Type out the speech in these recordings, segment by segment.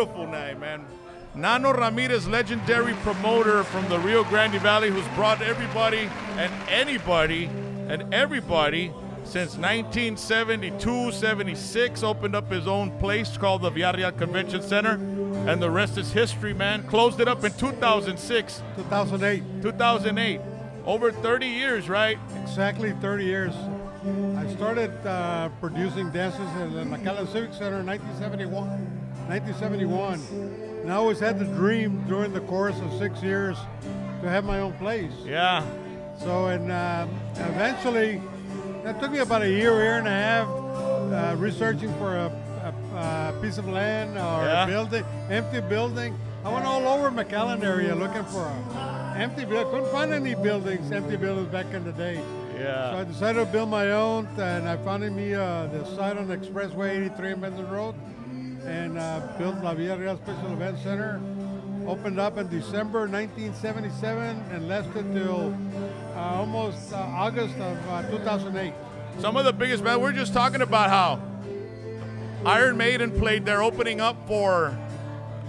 beautiful night, man. Nano Ramirez, legendary promoter from the Rio Grande Valley, who's brought everybody and anybody and everybody since 1972, 76, opened up his own place called the Villareal Convention Center, and the rest is history, man. Closed it up in 2006. 2008. Over 30 years, right? Exactly 30 years. I started producing dances in the McAllen Civic Center in 1971. And I always had the dream during the course of 6 years to have my own place. Yeah. So, and eventually, it took me about a year and a half researching for a piece of land or a building, empty building. I went all over McAllen area looking for an empty building. Couldn't find any buildings, empty buildings back in the day. Yeah. So I decided to build my own, and I found me the site on the Expressway 83 in Benson Road, and built La Villareal Special Event Center. Opened up in December 1977 and lasted till almost August of 2008. Some of the biggest bands, we're just talking about how Iron Maiden played their opening up for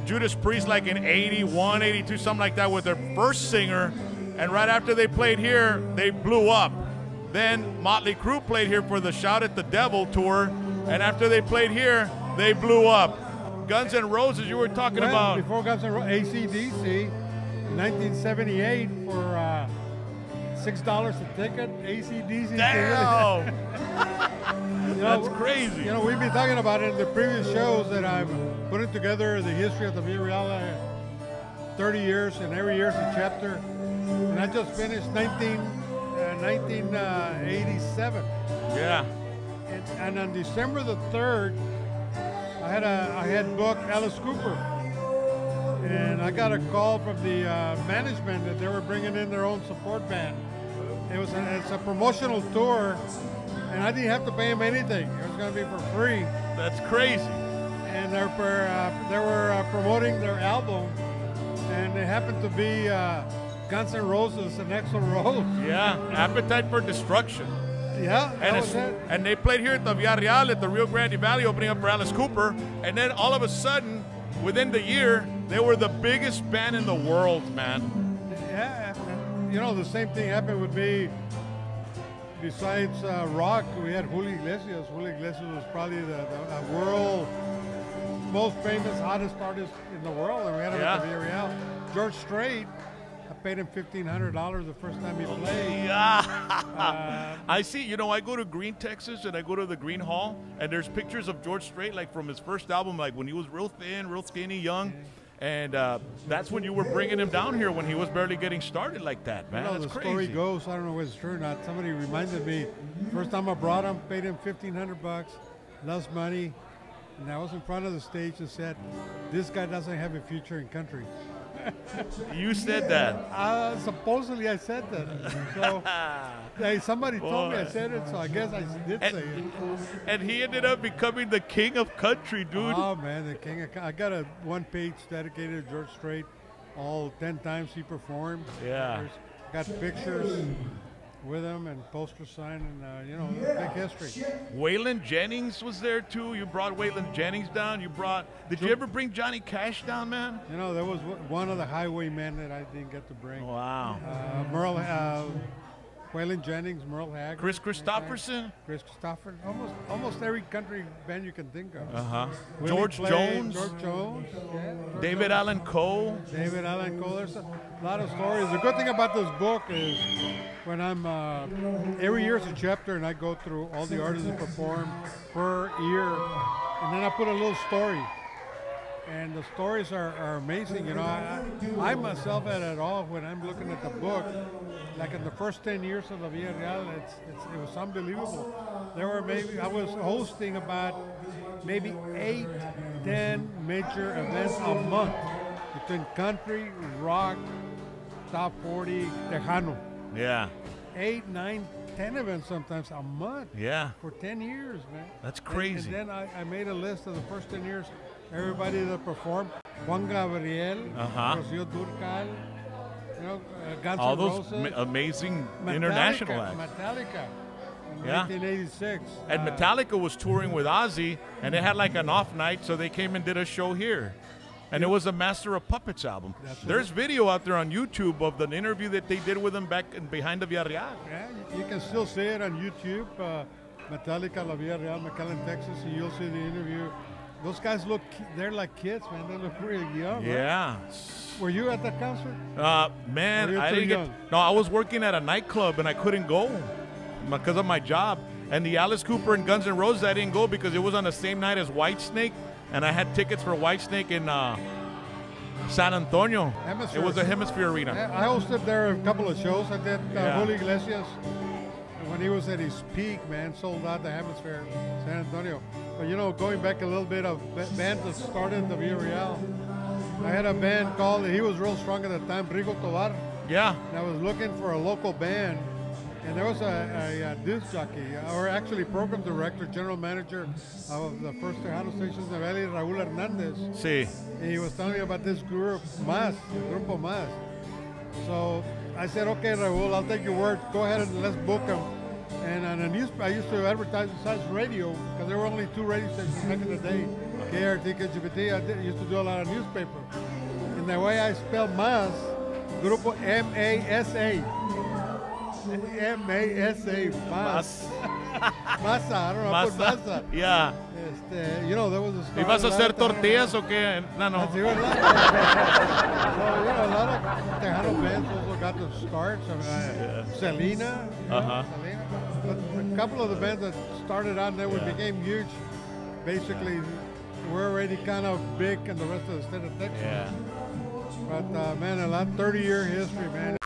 Judas Priest like in 81, 82, something like that with their first singer. And right after they played here, they blew up. Then Motley Crue played here for the Shout at the Devil tour. And after they played here, they blew up. Guns N' Roses, you were talking about. Before Guns N' Roses, AC/DC, in 1978 for $6 a ticket, AC/DC. Damn! That's crazy. You know, we've been talking about it in the previous shows that I'm putting together the history of the Villareal 30 years, and every year is a chapter. And I just finished 1987. Yeah. And on December the 3rd, I had booked Alice Cooper, and I got a call from the management that they were bringing in their own support band. It's a promotional tour, and I didn't have to pay them anything. It was going to be for free. That's crazy. And they were promoting their album, and it happened to be Guns N' Roses and Axl Rose. Yeah, Appetite for Destruction. Yeah, and they played here at the Villareal at the Rio Grande Valley, opening up for Alice Cooper. And then all of a sudden, within the year, they were the biggest band in the world, man. Yeah, you know, the same thing happened with me. Besides rock, we had Julio Iglesias. Julio Iglesias was probably the world most famous, hottest artist in the world, and we had him at the Villareal. George Strait, I paid him $1,500 the first time he played. Yeah. I see. You know, I go to Green, Texas, and I go to the Green Hall, and there's pictures of George Strait, like from his first album, like when he was real thin, real skinny, young. And that's when you were bringing him down here when he was barely getting started like that, man. You know, that's the crazy. story goes, I don't know if it's true or not. Somebody reminded me, first time I brought him, paid him $1,500, loves money. And I was in front of the stage and said, this guy doesn't have a future in country. You said that. Supposedly I said that. So hey, somebody told me I said it, so I guess I did say it. And he ended up becoming the king of country, dude. Oh man, the king of country. I got a one page dedicated to George Strait. All 10 times he performed. Yeah. Got pictures with him and poster sign, and you know, big history. Waylon Jennings was there too. You brought Waylon Jennings down. Did you ever bring Johnny Cash down, man? You know, there was one of the highwaymen that I didn't get to bring. Wow. Waylon Jennings, Merle Haggard, Chris Christopherson, almost every country band you can think of. George Jones, David Allan Coe. There's a lot of stories. The good thing about this book is when I'm every year is a chapter, and I go through all the artists that perform per year, and then I put a little story. And the stories are amazing. You know, I myself had it all when I'm looking at the book. Like in the first 10 years of the Villareal, it was unbelievable. I was hosting about maybe 8, 10 major events a month between country, rock, top 40, Tejano. Yeah. 8, 9, 10 events sometimes a month. Yeah. For 10 years, man. That's crazy. And then I made a list of the first 10 years, everybody that performed. Juan Gabriel, Rocío Dúrcal, you know, Guns N' Roses. All those amazing international acts. Metallica. In 1986. And Metallica was touring with Ozzy, and they had like an off night, so they came and did a show here. And it was a Master of Puppets album. There's video out there on YouTube of the interview that they did with him back behind the Villareal. Yeah, you can still see it on YouTube. Metallica, La Villareal, McAllen, Texas, and you'll see the interview. Those guys they're like kids, man. They look really young. Yeah. Right? Were you at that concert? Man, I didn't get. No, I was working at a nightclub and I couldn't go because of my job. And the Alice Cooper and Guns N' Roses, I didn't go because it was on the same night as Whitesnake. And I had tickets for Whitesnake in San Antonio. Hemisphere. It was a Hemisphere Arena. Yeah, I hosted there a couple of shows. I did Julio Iglesias. When he was at his peak, man, sold out the Hemisphere, San Antonio. But you know, going back a little bit of bands that started the Villareal. I had a band called, he was real strong at the time, Rigo Tovar. Yeah. And I was looking for a local band. And there was a disc jockey, or actually program director, general manager of the first Tejano stations in the valley, Raúl Hernandez. Sí. And he was telling me about this group, Grupo Más. So I said, okay, Raúl, I'll take your word. Go ahead and let's book them. And on a I used to advertise besides radio, because there were only 2 radio stations back in the day, KRT, KGBT. I used to do a lot of newspaper. And the way I spell Más, Grupo M-A-S-A. M-A-S-A, Más. Masa, I don't know, I put Masa. Yeah. You know, there was a ¿Y vas a hacer tortillas o qué? Nano? So, you know, a lot of Tejano bands also got the starts. Selena. Selena. But a couple of the bands that started out there became huge, basically, were already kind of big in the rest of the state of Texas. Yeah. But, man, 30-year history, man.